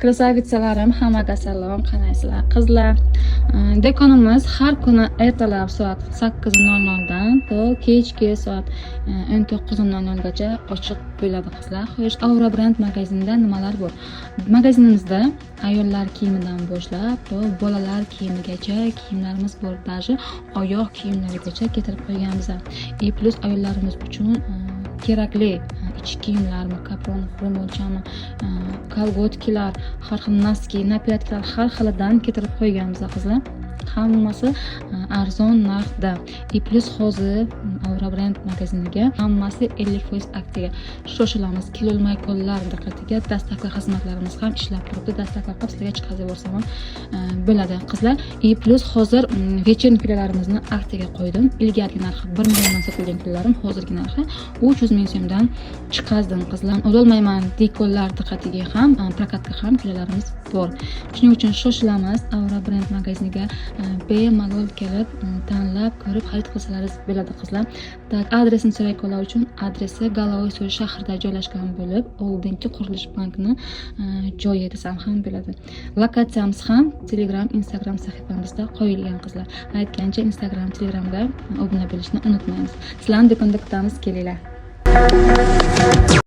Krasavitsalarim, hammaga salom, qanaysizlar qizlar? Do'konimiz har kuni ertalab soat 8:00 dan to kechki soat 19:00 gacha ochiq bo'ladi qizlar. Xo'sh, Aura brend magazinida nimalar bor? Magazinimizda ayollar kiyimidan boshlab, bolalar kiyimigacha kiyimlarimiz bor, даже oyoq kiyimlarigacha keltirib qo'yganmiz. Plus ayollarimiz uchun kerakli ichki kiyimlarni, kapron, formalchani, kolgotkilar, har xil noski, napiatkilar har xilidan keltirib qo'yganmiz qizlar. Hammasi arzon narxda. Plus hozir Aura brend magaziniga hammasi 50% aksiyaga. Shoshilamiz. Kelolmay qollar diqqatiga dastlabki xizmatlarimiz ham ishlab turibdi. Dastlabki qapsiga chiqazib yuborsam ham bo'ladi qizlar. Plus hozir вечеринкаlarimizni aksiyaga qo'ydim. Ilgargi narxi 1 milliondan sotilgan kunlarim hozirgi narxi 300 ming so'mdan chiqazdim qizlar. Ololmayman dekonlar diqqatiga ham, prokatga ham kunlarimiz bor. Shuning uchun shoshilamiz. Aura brend magaziniga bemalol kelib tanlab ko'rib xarid qilsalaringiz bo'ladi qizlar. Adresini so'ray qollar uchun adresi Galovoy shahrida joylashgan bo'lib, oldingi qurilish bankini joyi desam ham bo'ladi. Lokatsiyamiz ham Telegram, Instagram sahifamizda qo'yilgan qizlar. Aytgancha Instagram, Telegramga obuna bo'lishni unutmaymiz. Sizlarni do'konda kutamiz, kelinglar.